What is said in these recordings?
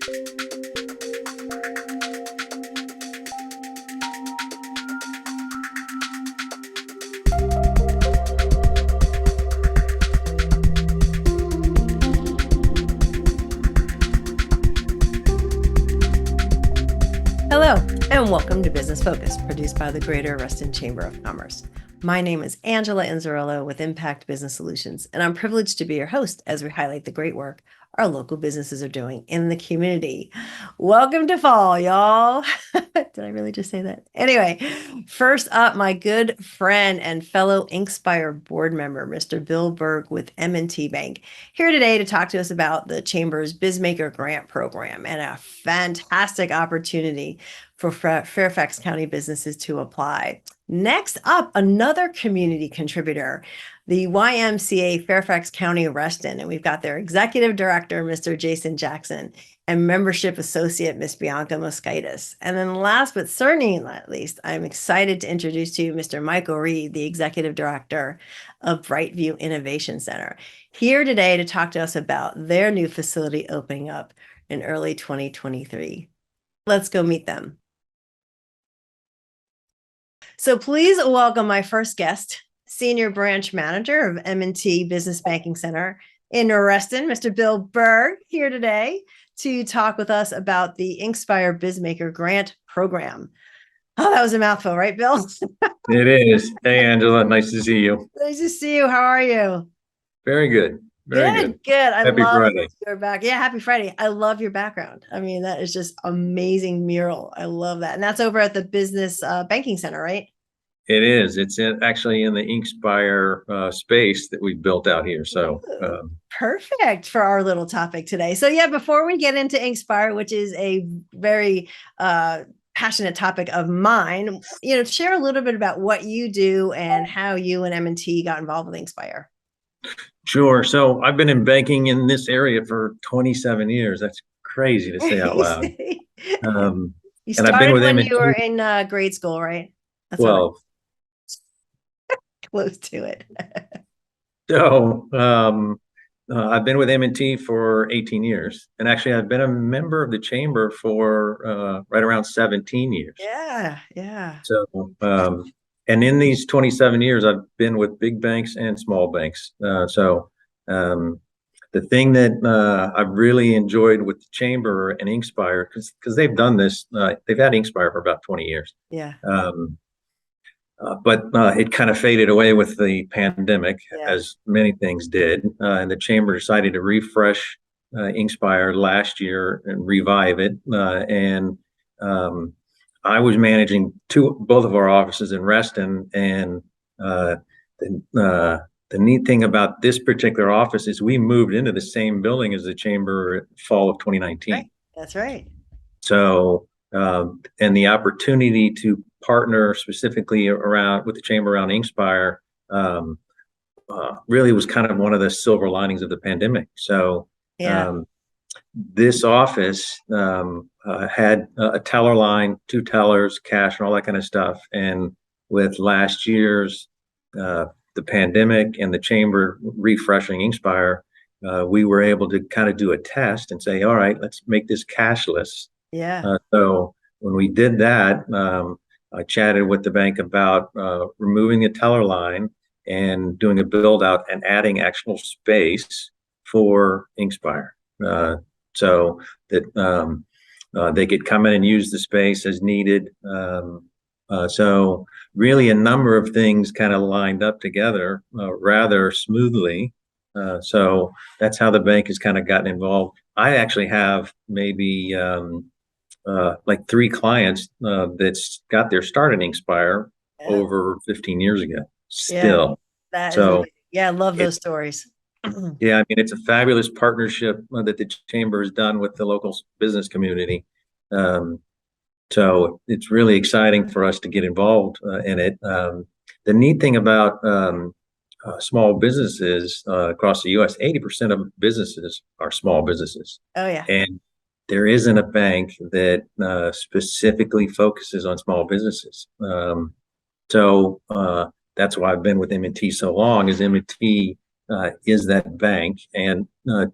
Hello, and welcome to Business Focus, produced by the Greater Reston Chamber of Commerce. My name is Angela Inzerillo with Impact Business Solutions, and I'm privileged to be your host as we highlight the great work our local businesses are doing in the community. Welcome to fall, y'all. Did I really just say that? Anyway, first up, my good friend and fellow Inkspire board member, Mr. Bill Berg with M&T Bank, here today to talk to us about the Chamber's BizMaker Grant Program and a fantastic opportunity for Fairfax County businesses to apply. Next up, another community contributor, the YMCA Fairfax County Reston, and we've got their executive director, Mr. Jason Jackson, and membership associate, Miss Bianca Moskaitis. And then last but certainly not least, I'm excited to introduce to you Mr. Michael Reed, the executive director of Brightview Innovation Center, here today to talk to us about their new facility opening up in early 2023. Let's go meet them. So please welcome my first guest, Senior Branch Manager of M&T Business Banking Center in Reston, Mr. Bill Berg, here today to talk with us about the Inkspire BizMaker Grant Program. Oh, that was a mouthful, right, Bill? It is. Hey, Angela, nice to see you. Nice to see you. How are you? Very good. Very good. I happy love Friday. your back. Yeah, happy Friday. I love your background. I mean, that is just amazing mural. I love that. And that's over at the Business Banking Center, right? It is. It's actually in the Inkspire space that we built out here. So perfect for our little topic today. So yeah, before we get into Inkspire, which is a very passionate topic of mine, share a little bit about what you do and how you and M&T got involved with Inkspire. Sure. So I've been in banking in this area for 27 years. That's crazy to say out loud. You started when you were in grade school, right? That's 12. Close to it. So I've been with M&T for 18 years. And actually, I've been a member of the chamber for right around 17 years. Yeah. So, and in these 27 years, I've been with big banks and small banks. The thing that I've really enjoyed with the chamber and Inkspire, because they've done this, they've had Inkspire for about 20 years. Yeah. But it kind of faded away with the pandemic, as many things did. And the chamber decided to refresh Inkspire last year and revive it. I was managing both of our offices in Reston, and the neat thing about this particular office is we moved into the same building as the chamber fall of 2019. Right. That's right. So, and the opportunity to partner specifically with the chamber around Inkspire really was kind of one of the silver linings of the pandemic. So, this office had a teller line, 2 tellers, cash, and all that kind of stuff. And with last year's the pandemic and the chamber refreshing Inkspire, we were able to kind of do a test and say, all right, let's make this cashless. Yeah. So when we did that, I chatted with the bank about removing the teller line and doing a build out and adding actual space for Inkspire. So that they could come in and use the space as needed. So really a number of things kind of lined up together rather smoothly. So that's how the bank has kind of gotten involved. I actually have maybe like 3 clients that's got their start in Inkspire over 15 years ago still. I love those stories. Yeah, I mean, it's a fabulous partnership that the chamber has done with the local business community. So it's really exciting for us to get involved in it. The neat thing about small businesses across the U.S., 80% of businesses are small businesses. Oh, yeah. And there isn't a bank that specifically focuses on small businesses. So that's why I've been with M&T so long, is M&T is that bank. And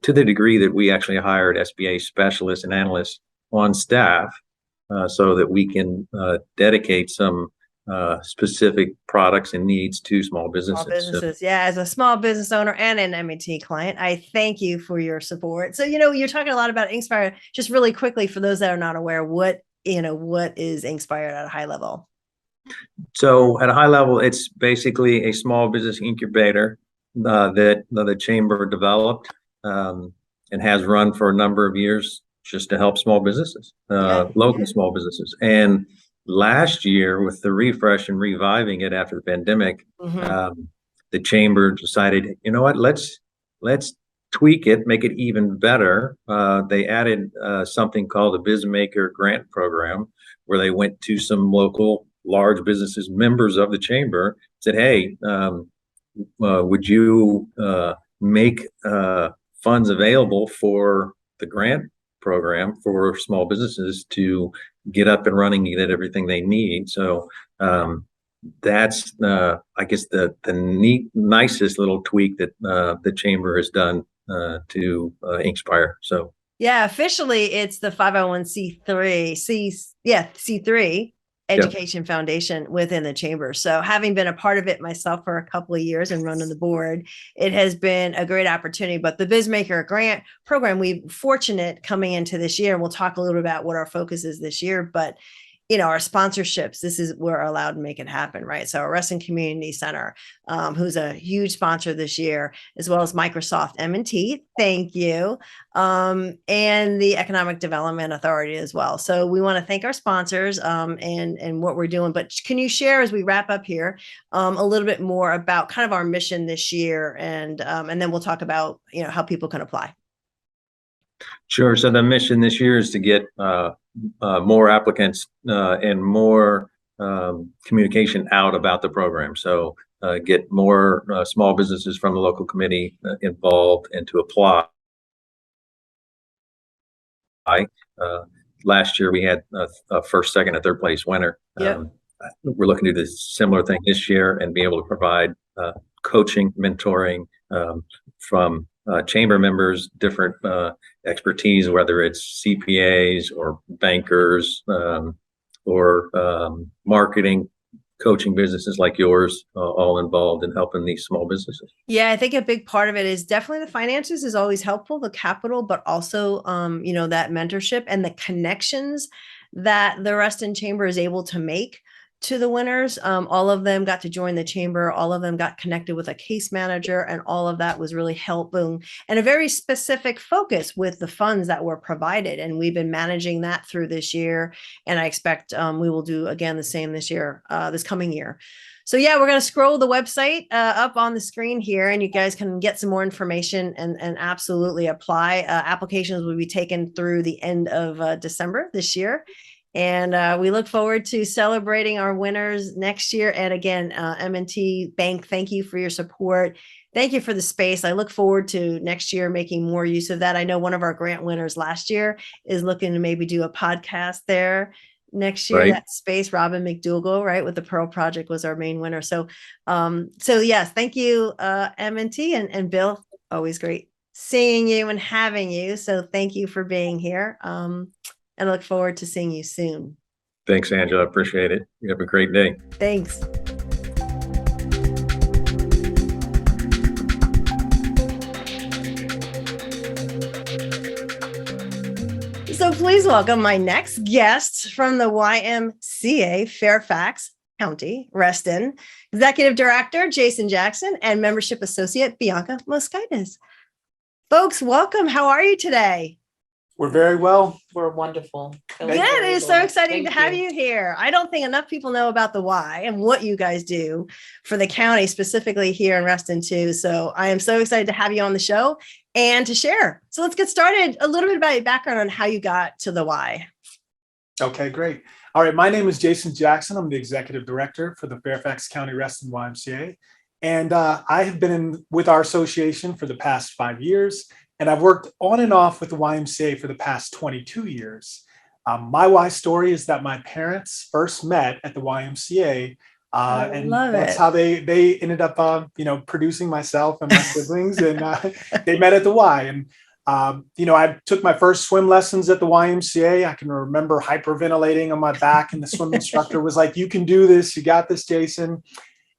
to the degree that we actually hired SBA specialists and analysts on staff so that we can dedicate some specific products and needs to small businesses. Small businesses. Yeah. As a small business owner and an M&T client, I thank you for your support. So, you're talking a lot about Inkspire. Just really quickly, for those that are not aware, what is Inkspire at a high level? So at a high level, it's basically a small business incubator that the chamber developed and has run for a number of years just to help small businesses, local small businesses. And last year, with the refresh and reviving it after the pandemic, the chamber decided, you know what, let's tweak it, make it even better. They added something called the BizMaker grant program, where they went to some local large businesses, members of the chamber, said, hey, would you make funds available for the grant program for small businesses to get up and running and get everything they need? So that's, I guess, the nicest little tweak that the chamber has done to Inkspire. So yeah, officially it's the 501c3 C3 education foundation within the chamber. So having been a part of it myself for a couple of years and running the board, it has been a great opportunity. But the BizMaker grant program, we're fortunate coming into this year, and we'll talk a little bit about what our focus is this year, but our sponsorships, we're allowed to make it happen, right? So our Reston Community Center, who's a huge sponsor this year, as well as Microsoft M&T, thank you, and the Economic Development Authority as well. So we want to thank our sponsors and what we're doing. But can you share, as we wrap up here, a little bit more about kind of our mission this year, and then we'll talk about how people can apply. Sure. So the mission this year is to get more applicants and more communication out about the program. So get more small businesses from the local committee involved and to apply. Last year we had a first, second, and third place winner. We're looking to do this similar thing this year and be able to provide coaching, mentoring from chamber members, different expertise, whether it's CPAs or bankers or marketing, coaching businesses like yours, all involved in helping these small businesses. Yeah, I think a big part of it is definitely the finances is always helpful, the capital, but also, that mentorship and the connections that the Reston Chamber is able to make to the winners. All of them got to join the chamber. All of them got connected with a case manager, and all of that was really helpful and a very specific focus with the funds that were provided. And we've been managing that through this year. And I expect we will do again the same this year, this coming year. So yeah, we're going to scroll the website up on the screen here, and you guys can get some more information and absolutely apply. Applications will be taken through the end of December this year. And we look forward to celebrating our winners next year. And again, M&T Bank, thank you for your support. Thank you for the space. I look forward to next year making more use of that. I know one of our grant winners last year is looking to maybe do a podcast there next year. Right. That space, Robin McDougall, right, with the Pearl Project was our main winner. So yes, thank you, M&T and Bill. Always great seeing you and having you. So thank you for being here. And I look forward to seeing you soon. Thanks, Angela. Appreciate it. You have a great day. Thanks. So please welcome my next guest from the YMCA, Fairfax County, Reston, Executive Director Jason Jackson, and Membership Associate Bianca Moskaitis. Folks, welcome. How are you today? We're very well. We're wonderful. Yeah, it is so exciting to have you here. I don't think enough people know about the Y and what you guys do for the county, specifically here in Reston too. So I am so excited to have you on the show and to share. So let's get started. A little bit about your background on how you got to the Y. Okay, great. All right, my name is Jason Jackson. I'm the Executive Director for the Fairfax County Reston YMCA. And I have been with our association for the past 5 years. And I've worked on and off with the YMCA for the past 22 years. My Y story is that my parents first met at the YMCA And love that's it. how they ended up, producing myself and my siblings, and they met at the Y. And I took my first swim lessons at the YMCA. I can remember hyperventilating on my back, and the swim instructor was like, "You can do this. You got this, Jason."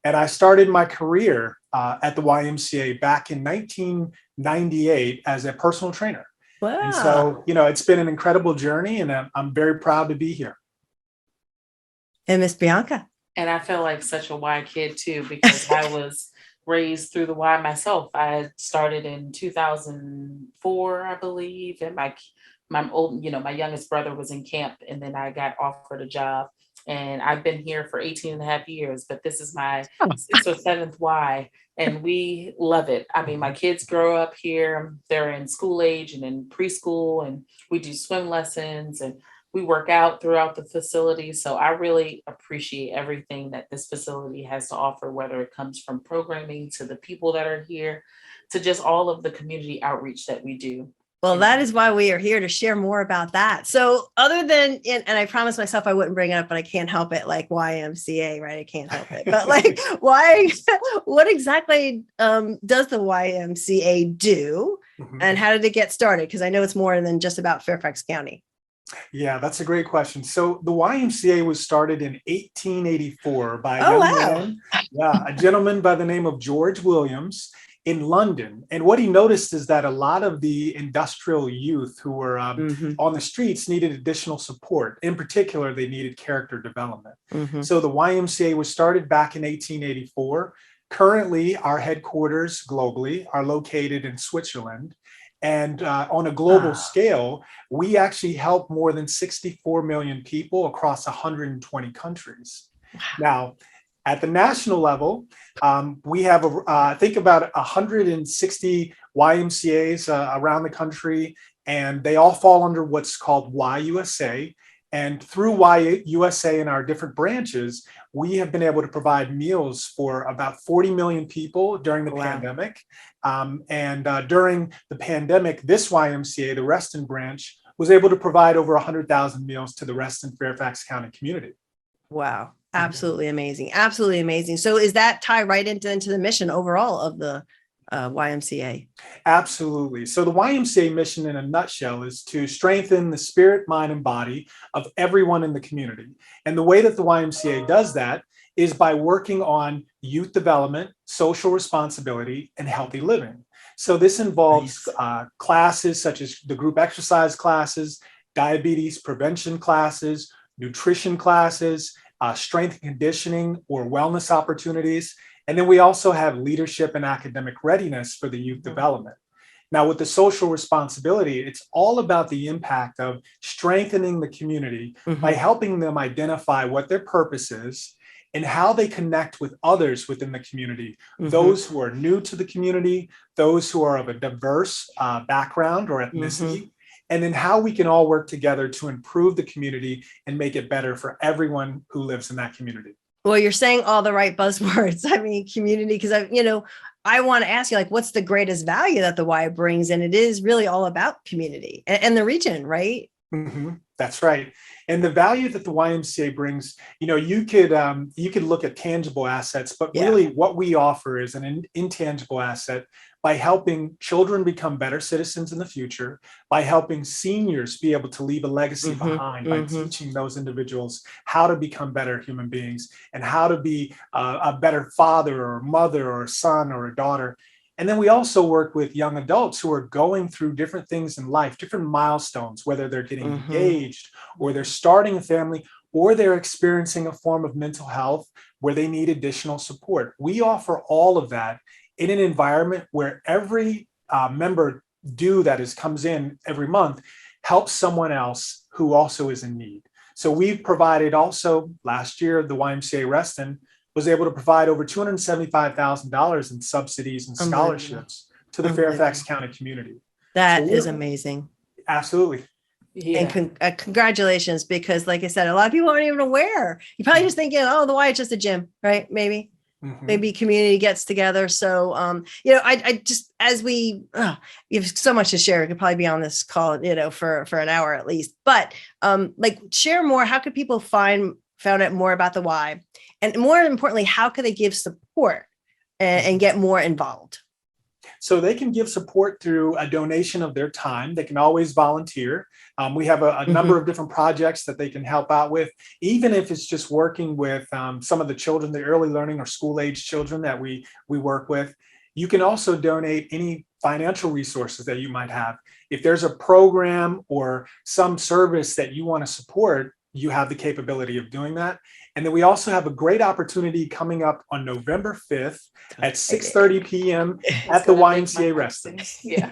And I started my career at the YMCA back in 1998 as a personal trainer. And Wow. so, it's been an incredible journey, and I'm very proud to be here. And Miss Bianca. And I feel like such a Y kid too, because I was raised through the Y myself. I started in 2004, I believe, and my youngest brother was in camp, and then I got offered a job, and I've been here for 18 and a half years, but this is my 6th or 7th Y, and we love it. I mean, my kids grow up here, they're in school age and in preschool, and we do swim lessons, and we work out throughout the facility. So I really appreciate everything that this facility has to offer, whether it comes from programming to the people that are here, to just all of the community outreach that we do. Well, that is why we are here, to share more about that. So other than, and I promised myself I wouldn't bring it up, but I can't help it, like YMCA, right? I can't help it. But like, what exactly does the YMCA do? And how did it get started? Because I know it's more than just about Fairfax County. Yeah, that's a great question. So the YMCA was started in 1884 by a gentleman by the name of George Williams in London. And what he noticed is that a lot of the industrial youth who were on the streets needed additional support. In particular, they needed character development. So the YMCA was started back in 1884. Currently, our headquarters globally are located in Switzerland. And on a global scale, we actually help more than 64 million people across 120 countries. Now, at the national level, we have, think about 160 YMCAs around the country, and they all fall under what's called YUSA. And through YUSA and our different branches, we have been able to provide meals for about 40 million people during the pandemic. During the pandemic, this YMCA, the Reston branch, was able to provide over 100,000 meals to the Reston Fairfax County community. Wow. Absolutely amazing. Absolutely amazing. So is that tie right into the mission overall of the YMCA? Absolutely. So the YMCA mission in a nutshell is to strengthen the spirit, mind, and body of everyone in the community. And the way that the YMCA does that is by working on youth development, social responsibility, and healthy living. So this involves classes such as the group exercise classes, diabetes prevention classes, nutrition classes, strength and conditioning or wellness opportunities. And then we also have leadership and academic readiness for the youth development. Now, with the social responsibility, it's all about the impact of strengthening the community by helping them identify what their purpose is and how they connect with others within the community, those who are new to the community, those who are of a diverse background or ethnicity, and then how we can all work together to improve the community and make it better for everyone who lives in that community. Well, you're saying all the right buzzwords. I mean, community, because I want to ask you, like, what's the greatest value that the Y brings? And it is really all about community and the region, right? That's right. And the value that the YMCA brings, you could look at tangible assets, but really what we offer is an intangible asset by helping children become better citizens in the future, by helping seniors be able to leave a legacy behind, by teaching those individuals how to become better human beings and how to be a better father or mother or son or a daughter. And then we also work with young adults who are going through different things in life, different milestones, whether they're getting engaged or they're starting a family or they're experiencing a form of mental health where they need additional support. We offer all of that in an environment where every member due that comes in every month helps someone else who also is in need. So we've provided also last year, the YMCA Reston was able to provide over $275,000 in subsidies and scholarships to the Fairfax County community. That is amazing. Absolutely. Yeah. And congratulations, because like I said, a lot of people aren't even aware. You're probably just thinking, oh, the Y is just a gym, right? Maybe community gets together. So, I just, as you have so much to share, we could probably be on this call, for an hour at least, but share more. How could people find found out more about the why, and more importantly, how can they give support and get more involved? So they can give support through a donation of their time. They can always volunteer. We have a number of different projects that they can help out with, even if it's just working with some of the children, the early learning or school age children that we work with. You can also donate any financial resources that you might have. If there's a program or some service that you want to support, you have the capability of doing that. And then we also have a great opportunity coming up on November 5th at 6:30 p.m. at the YMCA Reston. Yeah.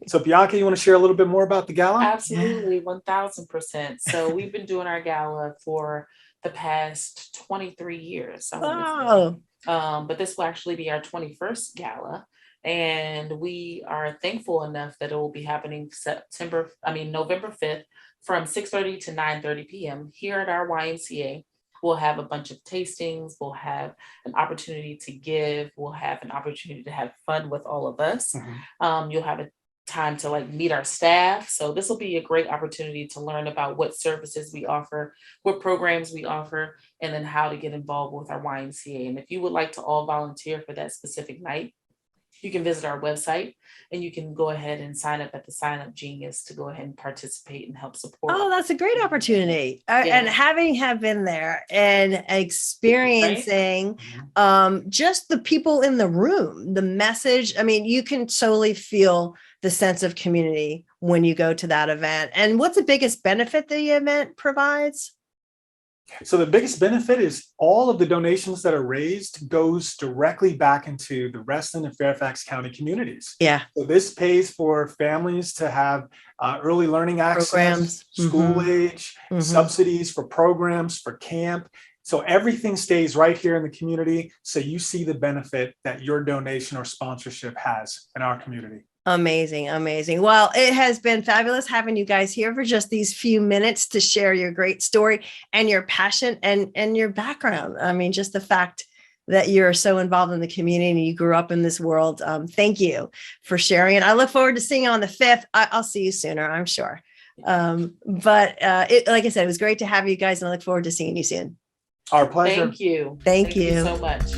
So Bianca, you want to share a little bit more about the gala? Absolutely, 1000%. So we've been doing our gala for the past 23 years. I wanna say. Oh, But this will actually be our 21st gala. And we are thankful enough that it will be happening November 5th from 6:30 to 9:30 p.m. here at our YMCA. We'll have a bunch of tastings. We'll have an opportunity to give. We'll have an opportunity to have fun with all of us. You'll have a time to like meet our staff. So this will be a great opportunity to learn about what services we offer, what programs we offer, and then how to get involved with our YMCA. And if you would like to all volunteer for that specific night, you can visit our website and you can go ahead and sign up at the Sign Up Genius to go ahead and participate and help support. oh, that's a great opportunity. And having have been there and experiencing just the people in the room, the message. I mean, you can totally feel the sense of community when you go to that event. And what's the biggest benefit the event provides? So the biggest benefit is all of the donations that are raised goes directly back into the Reston and Fairfax County communities. Yeah. So this pays for families to have early learning access, Programs. school age, subsidies for programs, for camp. So everything stays right here in the community. So you see the benefit that your donation or sponsorship has in our community. Amazing. Amazing. Well, it has been fabulous having you guys here for just these few minutes to share your great story and your passion and your background. I mean, just the fact that you're so involved in the community and you grew up in this world. Thank you for sharing it. I look forward to seeing you on the 5th. I'll see you sooner, I'm sure. Like I said, it was great to have you guys and I look forward to seeing you soon. Our pleasure. Thank you. Thank you so much.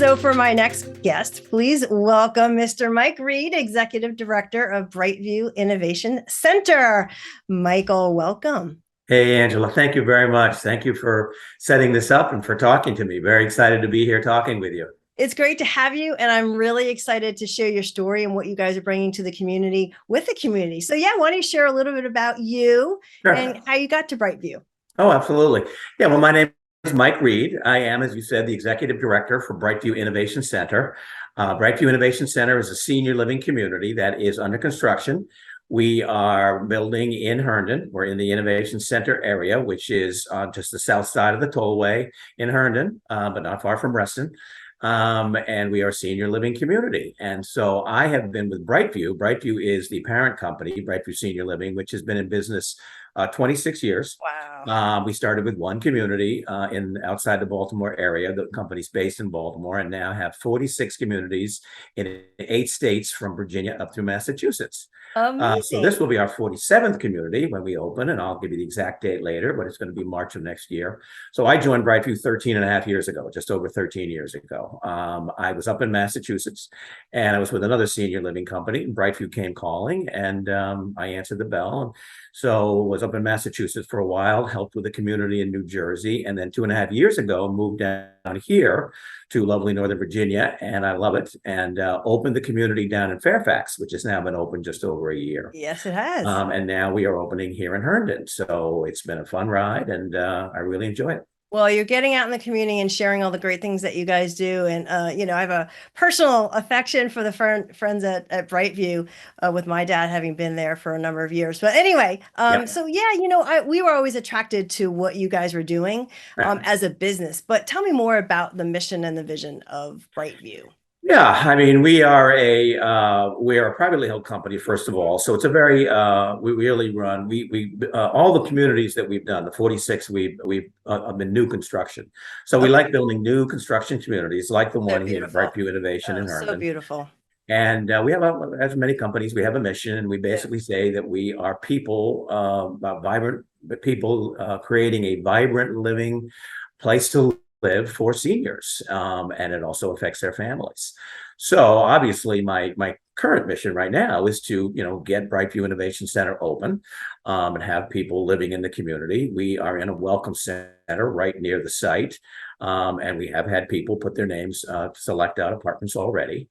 So for my next guest, please welcome Mr. Mike Reed, Executive Director of Brightview Innovation Center. Michael, welcome. Hey, Angela, thank you very much. Thank you for setting this up and for talking to me. Very excited to be here talking with you. It's great to have you. And I'm really excited to share your story and what you guys are bringing to the community with the community. So yeah, why don't you share a little bit about you and how you got to Brightview? Oh, absolutely. Yeah, well, my name is Mike Reed. I am, as you said, the Executive Director for Brightview Innovation Center. Brightview Innovation Center is a senior living community that is under construction. We are building in Herndon. We're in the Innovation Center area, which is on just the south side of the tollway in Herndon, but not far from Reston. And we are a senior living community. And so I have been with Brightview. Brightview is the parent company, Brightview Senior Living, which has been in business 26 years. Wow. We started with one community outside the Baltimore area. The company's based in Baltimore and now have 46 communities in 8 states from Virginia up through Massachusetts. So this will be our 47th community when we open, and I'll give you the exact date later, but it's going to be March of next year. So I joined Brightview 13 and a half years ago, just over 13 years ago. I was up in Massachusetts and I was with another senior living company. Brightview came calling and I answered the bell. So was up in Massachusetts for a while, helped with the community in New Jersey, and then 2.5 years ago moved down here to lovely Northern Virginia, and I love it, and opened the community down in Fairfax, which has now been open just over a year. Yes, it has. And now we are opening here in Herndon. So it's been a fun ride, and I really enjoy it. Well, you're getting out in the community and sharing all the great things that you guys do. And, I have a personal affection for the friends at Brightview with my dad having been there for a number of years. But anyway, so yeah, we were always attracted to what you guys were doing as a business. But tell me more about the mission and the vision of Brightview. Yeah, I mean, we are a privately held company, first of all. So it's a very we really run we all the communities that we've done, the 46 we've been new construction. So we Okay. like building new construction communities like the So one here at beautiful. Brightview Innovation Oh, in so Herndon. beautiful. And we have, as many companies, we have a mission, and we basically say that we are people, vibrant people, creating a vibrant living place to live for seniors, and it also affects their families. So obviously, my current mission right now is to get Brightview Innovation Center open, and have people living in the community. We are in a welcome center right near the site, and we have had people put their names select out apartments already.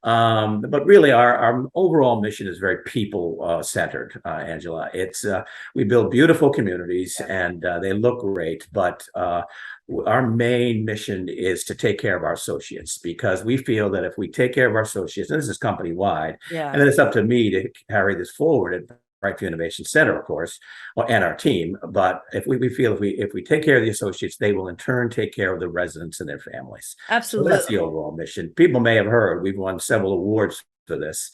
But really, our overall mission is very people centered, Angela. It's we build beautiful communities, and they look great, but our main mission is to take care of our associates, because we feel that if we take care of our associates, and this is company wide, Yeah. and then it's up to me to carry this forward at Brightview Innovation Center, of course, and our team. But if we feel if we take care of the associates, they will in turn take care of the residents and their families. So that's the Absolutely. overall mission. People may have heard we've won several awards for this.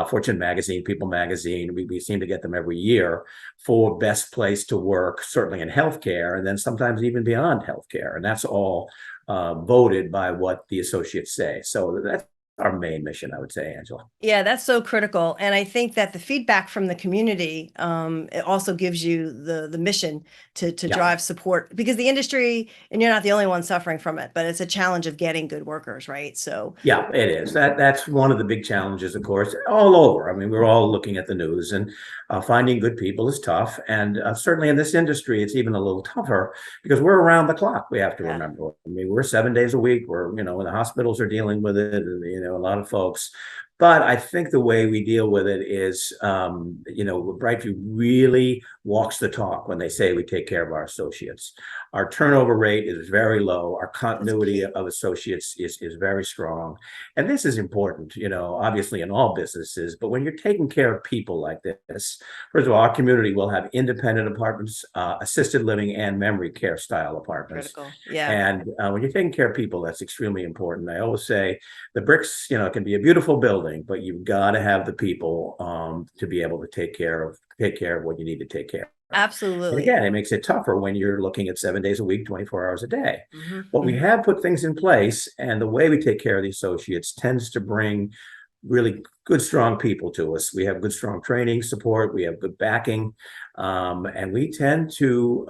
Fortune Magazine, People Magazine, we seem to get them every year for best place to work, certainly in healthcare, and then sometimes even beyond healthcare. And that's all voted by what the associates say. So that's our main mission, I would say, Angela. Yeah, that's so critical. And I think that the feedback from the community, it also gives you the mission to Yeah. drive support, because the industry, and you're not the only one suffering from it, but it's a challenge of getting good workers, right? So Yeah, it is. That's one of the big challenges, of course, all over. I mean, we're all looking at the news, and finding good people is tough. And certainly in this industry, it's even a little tougher because we're around the clock. We have to remember. I mean, we're 7 days a week. We're, the hospitals are dealing with it, and, a lot of folks. But I think the way we deal with it is, Brightview really walks the talk when they say we take care of our associates. Our turnover rate is very low. Our continuity of associates is very strong. And this is important, obviously in all businesses, but when you're taking care of people like this, first of all, our community will have independent apartments, assisted living, and memory care style apartments. critical. Yeah. And when you're taking care of people, that's extremely important. I always say the bricks, can be a beautiful building, but you've got to have the people to be able to take care of what you need to take care of. And Absolutely. again, it makes it tougher when you're looking at 7 days a week, 24 hours a day. Mhm, But we mhm. have put things in place, and the way we take care of the associates tends to bring really good, strong people to us. We have good, strong training support. We have good backing, and we tend to,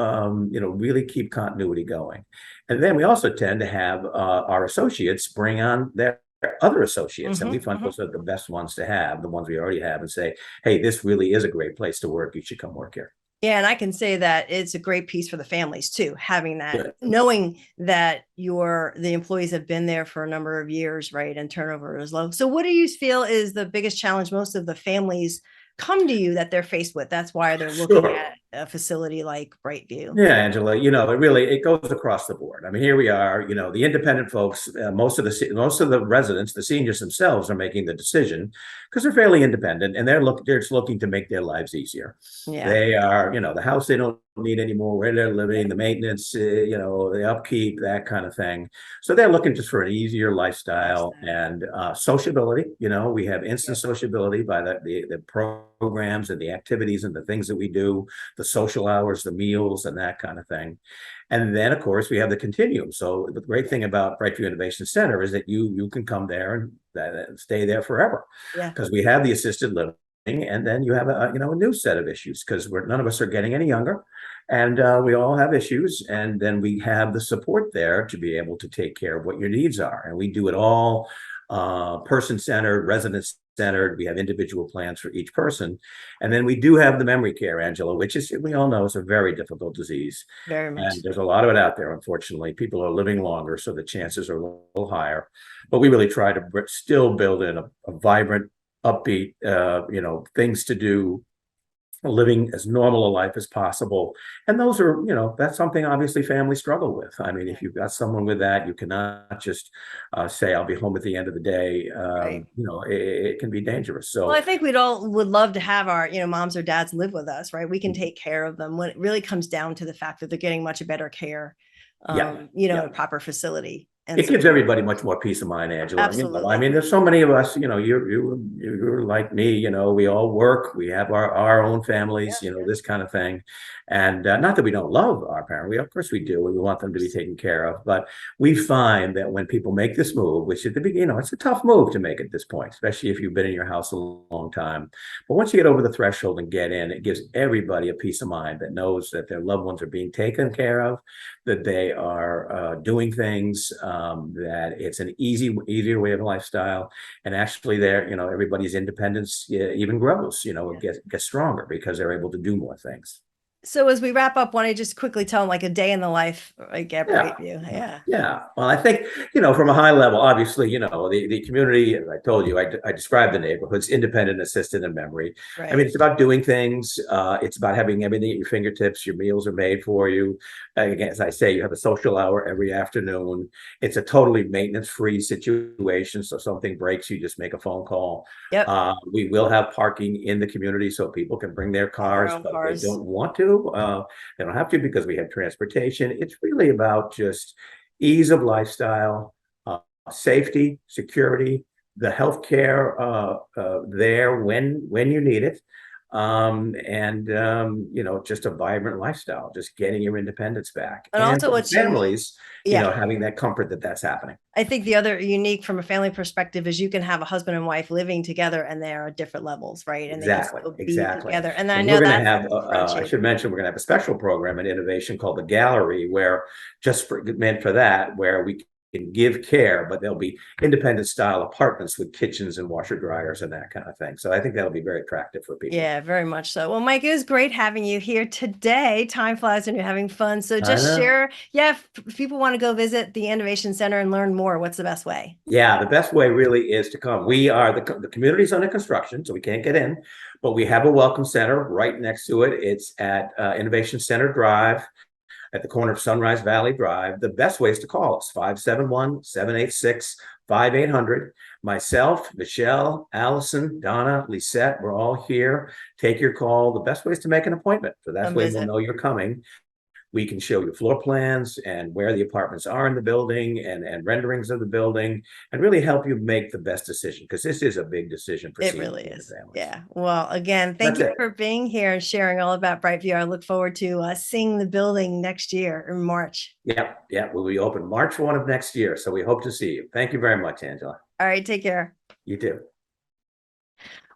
really keep continuity going. And then we also tend to have our associates bring on their other associates, and we find those are the best ones to have, the ones we already have, and say, hey, this really is a great place to work. You should come work here. Yeah, and I can say that it's a great piece for the families too, having that, Good. knowing that the employees have been there for a number of years, right? And turnover is low. So what do you feel is the biggest challenge most of the families come to you that they're faced with? That's why they're looking Sure. at a facility like Brightview. Yeah, Angela, it goes across the board. I mean, here we are, the independent folks, most of the residents, the seniors themselves are making the decision because they're fairly independent, and they're just looking to make their lives easier. Yeah. They are, the house they don't need anymore, where they're living, the maintenance, the upkeep, that kind of thing. So they're looking just for an easier lifestyle and sociability. We have instant sociability by the programs and the activities and the things that we do, the social hours, the meals, and that kind of thing. And then, of course, we have the continuum. So the great thing about Brightview Innovation Center is that you can come there and stay there forever, because we have the assisted living. And then you have a new set of issues, because none of us are getting any younger, and we all have issues. And then we have the support there to be able to take care of what your needs are. And we do it all person-centered, resident-centered. We have individual plans for each person. And then we do have the memory care, Angela, which we all know is a very difficult disease. Very much. And there's a lot of it out there, unfortunately. People are living longer, so the chances are a little higher. But we really try to still build in a vibrant, upbeat, things to do, living as normal a life as possible. And those are, that's something obviously families struggle with. I mean, if you've got someone with that, you cannot just say, I'll be home at the end of the day. Right. It can be dangerous. So well, I think we'd all would love to have our, moms or dads live with us, right? We can take care of them when it really comes down to the fact that they're getting much better care, in a proper facility. And It gives everybody much more peace of mind, Angela. Absolutely. I mean, there's so many of us, you're like me, we all work, we have our own families, this kind of thing. And not that we don't love our parents, of course we do. We want them to be taken care of. But we find that when people make this move, which at the beginning, it's a tough move to make at this point, especially if you've been in your house a long time. But once you get over the threshold and get in, it gives everybody a peace of mind that knows that their loved ones are being taken care of, that they are doing things, that it's an easier way of lifestyle. And actually there, everybody's independence even grows, gets stronger because they're able to do more things. So as we wrap up, want to just quickly tell them like a day in the life, like at Brightview? Yeah. Well, I think, from a high level, obviously, the community, as I told you, I described the neighborhoods, independent, assisted, and memory. Right. I mean, it's about doing things. It's about having everything at your fingertips. Your meals are made for you. Again, as I say, you have a social hour every afternoon. It's a totally maintenance-free situation. So if something breaks, you just make a phone call. Yep. We will have parking in the community so people can bring their cars, but they don't want to. They don't have to because we have transportation. It's really about just ease of lifestyle, safety, security, the healthcare there when you need it, and just a vibrant lifestyle, just getting your independence back, and also what's families, having that comfort that that's happening. I think the other unique from a family perspective is you can have a husband and wife living together and they are at different levels, right? And Exactly. they can still be together. And I And know we're going to that's have, I should mention, we're going to have a special program at Innovation called the Gallery, where meant for that, where we can give care, but there'll be independent style apartments with kitchens and washer dryers and that kind of thing. So I think that'll be very attractive for people. Yeah, very much so. Well, Mike, it was great having you here today. Time flies when you're having fun. So just share, if people want to go visit the Innovation Center and learn more, what's the best way? Yeah, the best way really is to come. We are the community's under construction, so we can't get in, but we have a welcome center right next to it. It's at Innovation Center Drive, at the corner of Sunrise Valley Drive. The best way is to call us, 571-786-5800. Myself, Michelle, Allison, Donna, Lisette, we're all here. Take your call. The best way is to make an appointment. So that's way we'll know you're coming. We can show you floor plans and where the apartments are in the building and renderings of the building, and really help you make the best decision, because this is a big decision for it really is. Yeah. Well, again, thank you for being here and sharing all about Brightview. I look forward to seeing the building next year in March. Yeah. We'll be open March 1 of next year. So we hope to see you. Thank you very much, Angela. All right. Take care. You too.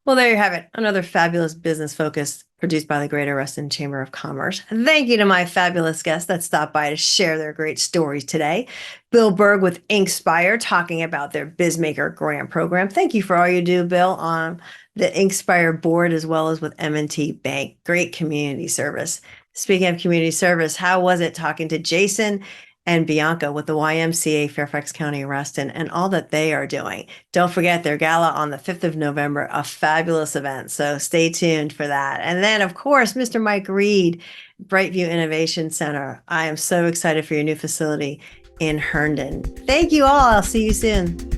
Well, there you have it. Another fabulous business focus produced by the Greater Reston Chamber of Commerce. Thank you to my fabulous guests that stopped by to share their great stories today. Bill Berg with Inkspire talking about their BizMaker grant program. Thank you for all you do, Bill, on the Inkspire board as well as with M&T Bank. Great community service. Speaking of community service, how was it talking to Jason and Bianca with the YMCA Fairfax County Reston and all that they are doing? Don't forget their gala on the 5th of November, a fabulous event. So stay tuned for that. And then, of course, Mr. Mike Reed, Brightview Innovation Center. I am so excited for your new facility in Herndon. Thank you all. I'll see you soon.